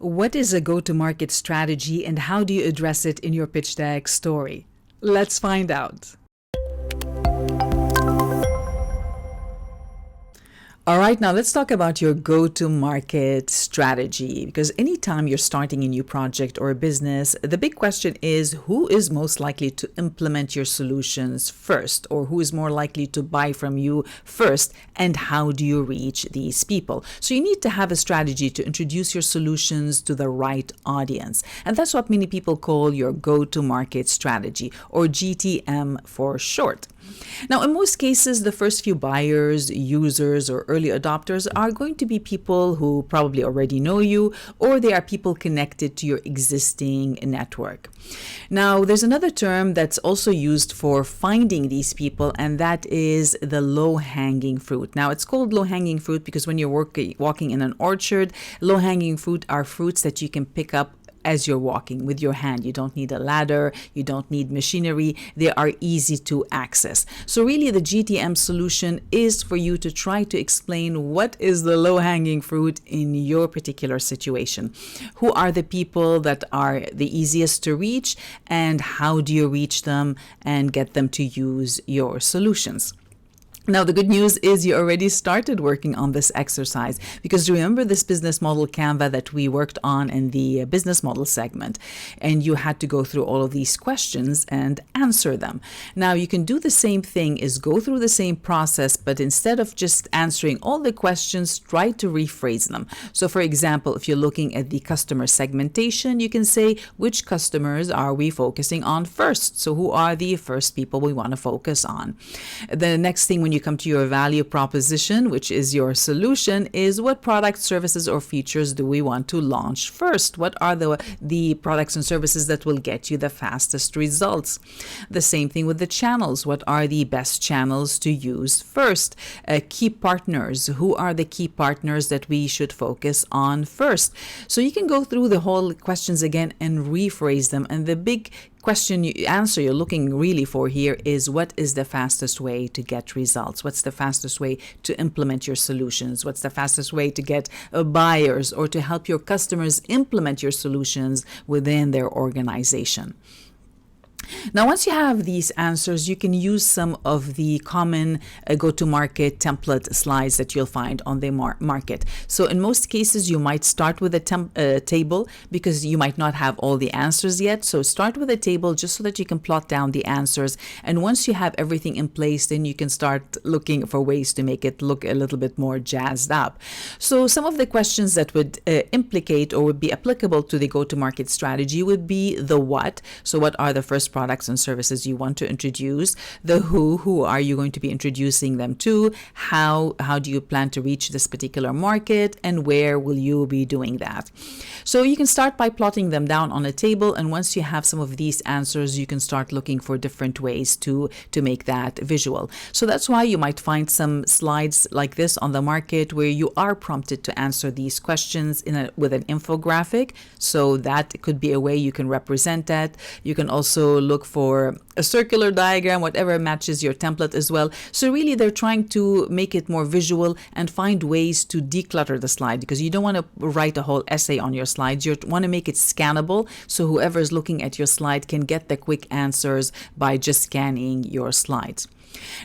What is a go-to-market strategy and how do you address it in your pitch deck story? Let's find out. All right, now let's talk about your go-to-market strategy, because anytime you're starting a new project or a business, the big question is who is most likely to implement your solutions first, or who is more likely to buy from you first, and how do you reach these people? So you need to have a strategy to introduce your solutions to the right audience. And that's what many people call your go-to-market strategy, or GTM for short. Now, in most cases, the first few buyers, users, or early adopters are going to be people who probably already know you, or they are people connected to your existing network. Now, there's another term that's also used for finding these people, and that is the low-hanging fruit. Now, it's called low-hanging fruit because when you're walking in an orchard, low-hanging fruit are fruits that you can pick up as you're walking with your hand. You don't need a ladder, you don't need machinery, they are easy to access. So really the GTM solution is for you to try to explain what is the low-hanging fruit in your particular situation. Who are the people that are the easiest to reach, and how do you reach them and get them to use your solutions? Now, the good news is you already started working on this exercise, because remember this business model Canva that we worked on in the business model segment, and you had to go through all of these questions and answer them. Now, you can do the same thing, is go through the same process, but instead of just answering all the questions, try to rephrase them. So for example, if you're looking at the customer segmentation, you can say, which customers are we focusing on first? So who are the first people we want to focus on? The next thing, when you come to your value proposition, which is your solution, is what products, services, or features do we want to launch first? What are the products and services that will get you the fastest results? The same thing with the channels. What are the best channels to use first? Key partners. Who are the key partners that we should focus on first? So you can go through the whole questions again and rephrase them. And the big answer you're looking really for here is, what is the fastest way to get results? What's the fastest way to implement your solutions? What's the fastest way to get buyers, or to help your customers implement your solutions within their organization? Now, once you have these answers, you can use some of the common go-to-market template slides that you'll find on the market. So in most cases, you might start with a table, because you might not have all the answers yet. So start with a table just so that you can plot down the answers. And once you have everything in place, then you can start looking for ways to make it look a little bit more jazzed up. So some of the questions that would implicate or would be applicable to the go-to-market strategy would be the what. So what are the first products and services you want to introduce? The who are you going to be introducing them to? How do you plan to reach this particular market, and where will you be doing that? So you can start by plotting them down on a table, and once you have some of these answers, you can start looking for different ways to make that visual. So that's why you might find some slides like this on the market where you are prompted to answer these questions with an infographic. So that could be a way you can represent that. You can also look for a circular diagram, whatever matches your template as well. So really they're trying to make it more visual and find ways to declutter the slide, because you don't want to write a whole essay on your slides. You want to make it scannable, so whoever is looking at your slide can get the quick answers by just scanning your slides.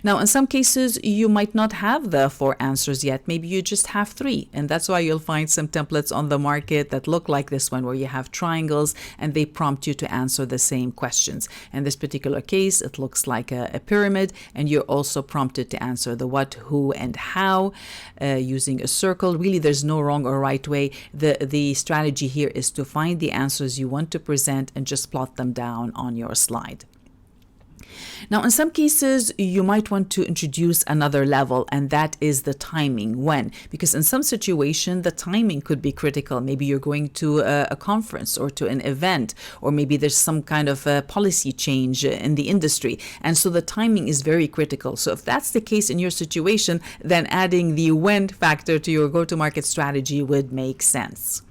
Now, in some cases, you might not have the 4 answers yet. Maybe you just have 3. And that's why you'll find some templates on the market that look like this one, where you have triangles and they prompt you to answer the same questions. In this particular case, it looks like a pyramid, and you're also prompted to answer the what, who, and how using a circle. Really, there's no wrong or right way. The strategy here is to find the answers you want to present and just plot them down on your slide. Now, in some cases, you might want to introduce another level, and that is the timing. When? Because in some situation, the timing could be critical. Maybe you're going to a conference or to an event, or maybe there's some kind of a policy change in the industry. And so the timing is very critical. So if that's the case in your situation, then adding the when factor to your go-to-market strategy would make sense.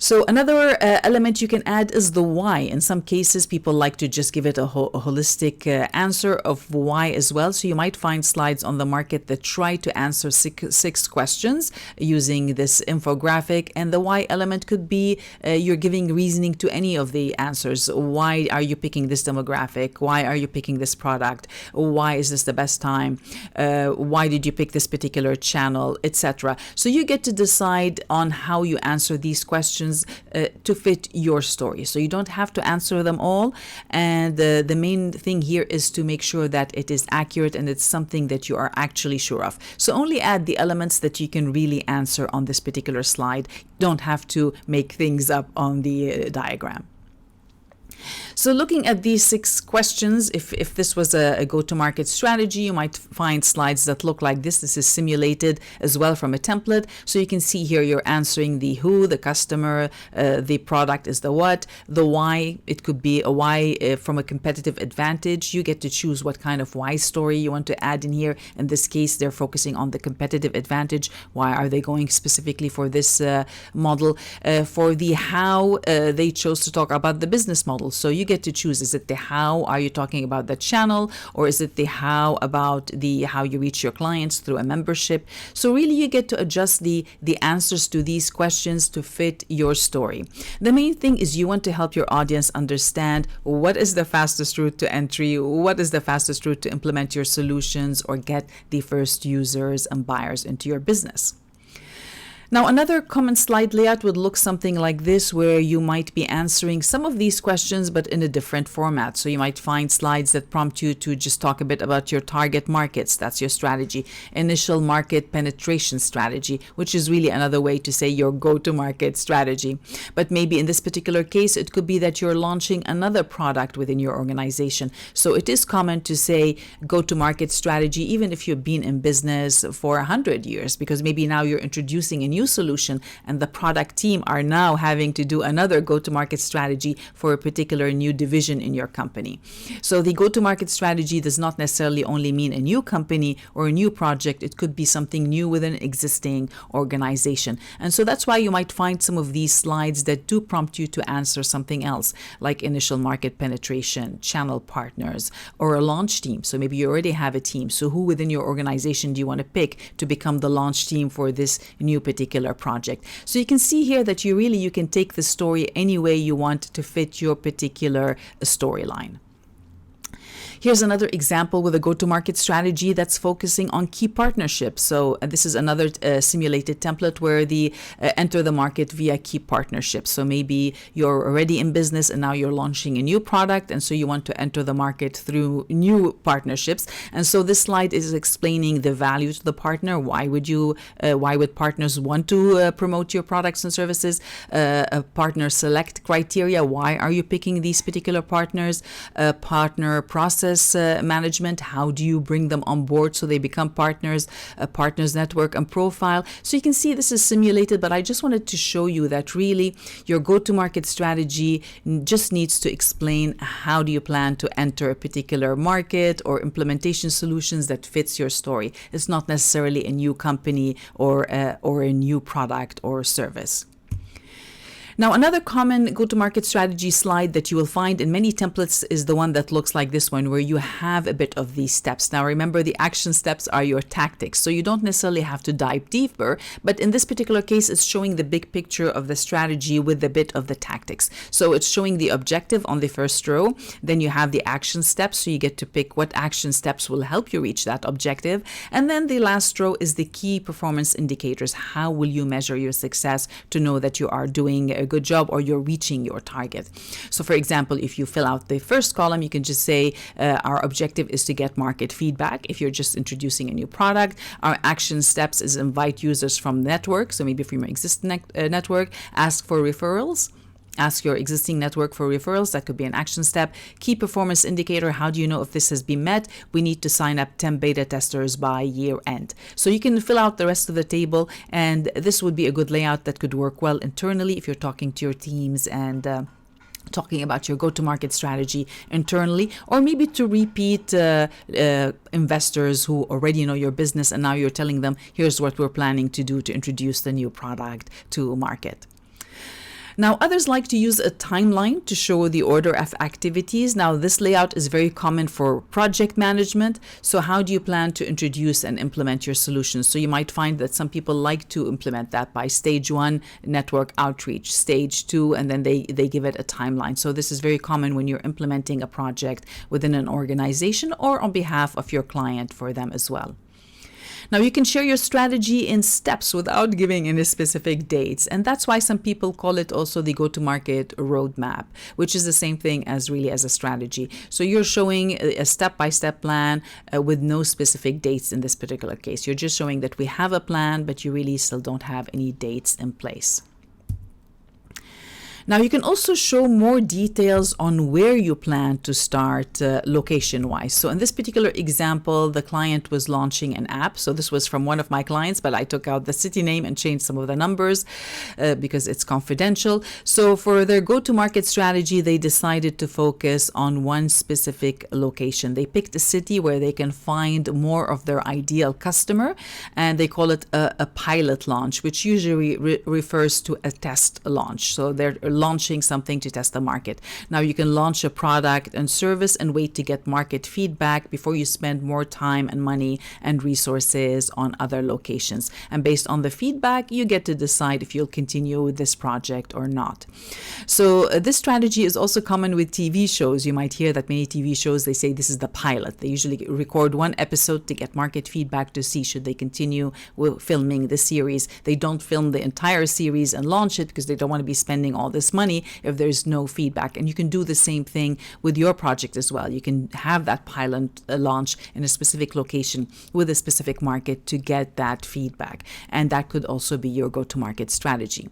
So another element you can add is the why. In some cases, people like to just give it a holistic answer of why as well. So you might find slides on the market that try to answer six questions using this infographic. And the why element could be you're giving reasoning to any of the answers. Why are you picking this demographic? Why are you picking this product? Why is this the best time? Why did you pick this particular channel, etc.? So you get to decide on how you answer these questions to fit your story. So you don't have to answer them all. And the main thing here is to make sure that it is accurate and it's something that you are actually sure of. So only add the elements that you can really answer on this particular slide. You don't have to make things up on the diagram. So looking at these 6 questions, if this was a go-to-market strategy, you might find slides that look like this. This is simulated as well from a template. So you can see here you're answering the who, the customer, the product is the what, the why. It could be a why from a competitive advantage. You get to choose what kind of why story you want to add in here. In this case, they're focusing on the competitive advantage. Why are they going specifically for this model? For the how, they chose to talk about the business model. So you get to choose, is it the how, are you talking about the channel, or is it the how about the how you reach your clients through a membership? So really you get to adjust the answers to these questions to fit your story. The main thing is you want to help your audience understand what is the fastest route to entry, what is the fastest route to implement your solutions or get the first users and buyers into your business. Now, another common slide layout would look something like this, where you might be answering some of these questions, but in a different format. So you might find slides that prompt you to just talk a bit about your target markets. That's your strategy. Initial market penetration strategy, which is really another way to say your go-to-market strategy. But maybe in this particular case, it could be that you're launching another product within your organization. So it is common to say go-to-market strategy, even if you've been in business for 100 years, because maybe now you're introducing a new solution and the product team are now having to do another go-to-market strategy for a particular new division in your company. So the go-to-market strategy does not necessarily only mean a new company or a new project. It could be something new within an existing organization. And so that's why you might find some of these slides that do prompt you to answer something else, like initial market penetration, channel partners, or a launch team. So maybe you already have a team. So who within your organization do you want to pick to become the launch team for this new particular project? So you can see here that you can take the story any way you want to fit your particular storyline. Here's another example with a go-to-market strategy that's focusing on key partnerships. So this is another simulated template where the enter the market via key partnerships. So maybe you're already in business and now you're launching a new product, and so you want to enter the market through new partnerships. And so this slide is explaining the value to the partner. Why would partners want to promote your products and services? A partner select criteria. Why are you picking these particular partners? Partner process management. How do you bring them on board so they become partners? Partners network and profile. So you can see this is simulated, but I just wanted to show you that really your go-to-market strategy just needs to explain how do you plan to enter a particular market or implementation solutions that fits your story. It's not necessarily a new company or a new product or service. Now, another common go-to-market strategy slide that you will find in many templates is the one that looks like this one, where you have a bit of these steps. Now, remember, the action steps are your tactics, so you don't necessarily have to dive deeper, but in this particular case, it's showing the big picture of the strategy with a bit of the tactics. So it's showing the objective on the first row, then you have the action steps, so you get to pick what action steps will help you reach that objective, and then the last row is the key performance indicators. How will you measure your success to know that you are doing a good job or you're reaching your target? So for example, if you fill out the first column, you can just say our objective is to get market feedback. If you're just introducing a new product, our action steps is invite users from network. So maybe from your existing network, ask for referrals. Ask your existing network for referrals. That could be an action step. Key performance indicator. How do you know if this has been met? We need to sign up 10 beta testers by year end. So you can fill out the rest of the table, and this would be a good layout that could work well internally if you're talking to your teams and talking about your go-to-market strategy internally, or maybe to repeat investors who already know your business and now you're telling them, here's what we're planning to do to introduce the new product to market. Now, others like to use a timeline to show the order of activities. Now, this layout is very common for project management. So how do you plan to introduce and implement your solutions? So you might find that some people like to implement that by stage 1, network outreach, stage 2, and then they give it a timeline. So this is very common when you're implementing a project within an organization or on behalf of your client for them as well. Now, you can share your strategy in steps without giving any specific dates. And that's why some people call it also the go-to-market roadmap, which is the same thing as really as a strategy. So you're showing a step-by-step plan with no specific dates in this particular case. You're just showing that we have a plan, but you really still don't have any dates in place. Now, you can also show more details on where you plan to start location-wise. So in this particular example, the client was launching an app. So this was from one of my clients, but I took out the city name and changed some of the numbers because it's confidential. So for their go-to-market strategy, they decided to focus on one specific location. They picked a city where they can find more of their ideal customer, and they call it a pilot launch, which usually refers to a test launch. So they're launching something to test the market. Now, you can launch a product and service and wait to get market feedback before you spend more time and money and resources on other locations. And based on the feedback, you get to decide if you'll continue with this project or not. So this strategy is also common with TV shows. You might hear that many TV shows, they say this is the pilot. They usually record one episode to get market feedback to see should they continue with filming the series. They don't film the entire series and launch it because they don't want to be spending all this money if there's no feedback. And you can do the same thing with your project as well. You can have that pilot launch in a specific location with a specific market to get that feedback. And that could also be your go-to-market strategy.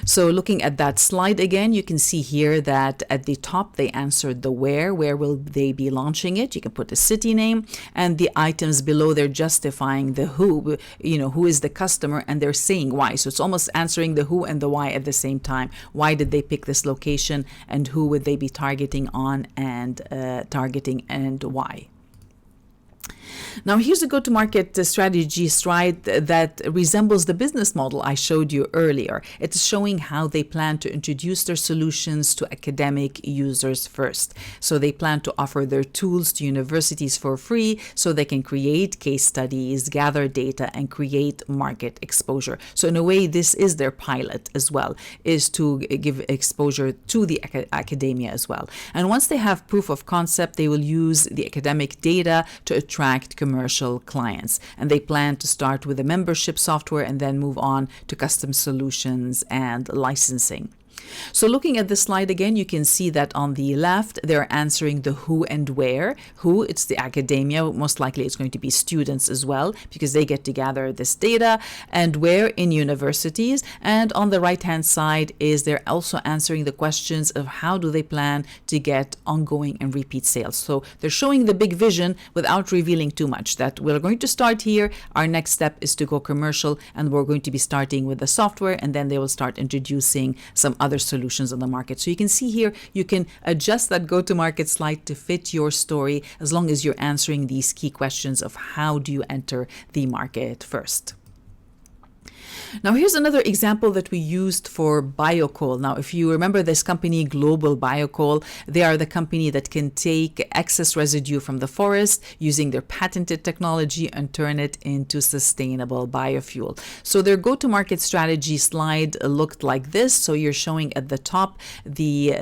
So looking at that slide again, you can see here that at the top they answered the where will they be launching it. You can put the city name, and the items below they're justifying the who, who is the customer, and they're saying why. So it's almost answering the who and the why at the same time. Why did they pick this location, and who would they be targeting on and why? Now, here's a go-to-market strategy slide that resembles the business model I showed you earlier. It's showing how they plan to introduce their solutions to academic users first. So they plan to offer their tools to universities for free so they can create case studies, gather data, and create market exposure. So in a way, this is their pilot as well, is to give exposure to the academia as well. And once they have proof of concept, they will use the academic data to attract commercial clients. And they plan to start with a membership software and then move on to custom solutions and licensing. So looking at this slide again, you can see that on the left, they're answering the who and where. Who, it's the academia. Most likely it's going to be students as well, because they get to gather this data. And where, in universities. And on the right-hand side is they're also answering the questions of how do they plan to get ongoing and repeat sales. So they're showing the big vision without revealing too much, that we're going to start here. Our next step is to go commercial, and we're going to be starting with the software, and then they will start introducing some other solutions on the market. So you can see here, you can adjust that go-to-market slide to fit your story as long as you're answering these key questions of how do you enter the market first. Now, here's another example that we used for Biocoal. Now, if you remember this company, Global Biocoal, they are the company that can take excess residue from the forest using their patented technology and turn it into sustainable biofuel. So their go-to-market strategy slide looked like this. So you're showing at the top the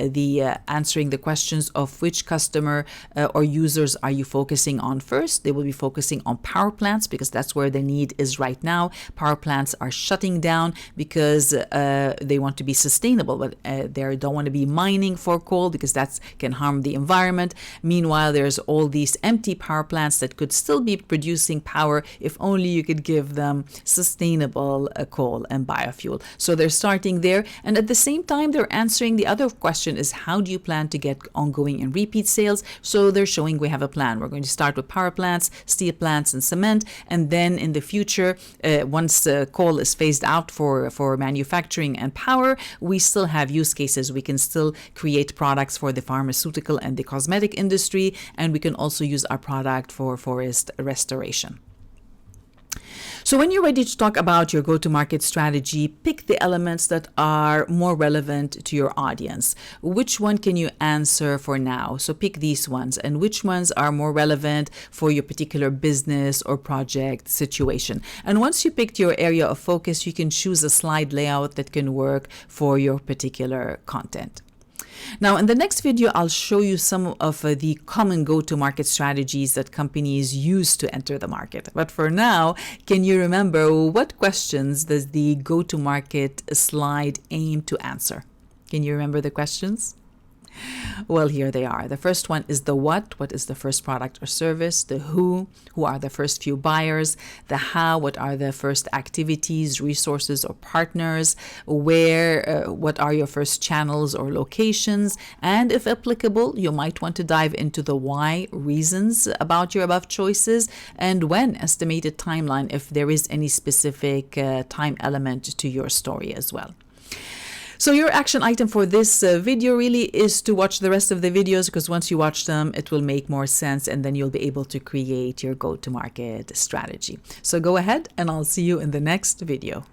answering the questions of which customer or users are you focusing on first. They will be focusing on power plants because that's where the need is right now. Power plants are shutting down because they want to be sustainable, but they don't want to be mining for coal because that can harm the environment. Meanwhile, there's all these empty power plants that could still be producing power if only you could give them sustainable coal and biofuel. So they're starting there, and at the same time they're answering the other question is how do you plan to get ongoing and repeat sales? So they're showing we have a plan. We're going to start with power plants, steel plants, and cement, and then in the future, once coal is phased out for manufacturing and power, we still have use cases. We can still create products for the pharmaceutical and the cosmetic industry, and we can also use our product for forest restoration. So when you're ready to talk about your go-to-market strategy, pick the elements that are more relevant to your audience. Which one can you answer for now? So pick these ones, and which ones are more relevant for your particular business or project situation. And once you picked your area of focus, you can choose a slide layout that can work for your particular content. Now, in the next video, I'll show you some of the common go-to-market strategies that companies use to enter the market. But for now, can you remember what questions does the go-to-market slide aim to answer? Can you remember the questions? Well, here they are. The first one is the what is the first product or service? The who are the first few buyers? The how, what are the first activities, resources, or partners? Where, what are your first channels or locations? And if applicable, you might want to dive into the why, reasons about your above choices, and when, estimated timeline, if there is any specific time element to your story as well. So your action item for this video really is to watch the rest of the videos, because once you watch them, it will make more sense, and then you'll be able to create your go-to-market strategy. So go ahead, and I'll see you in the next video.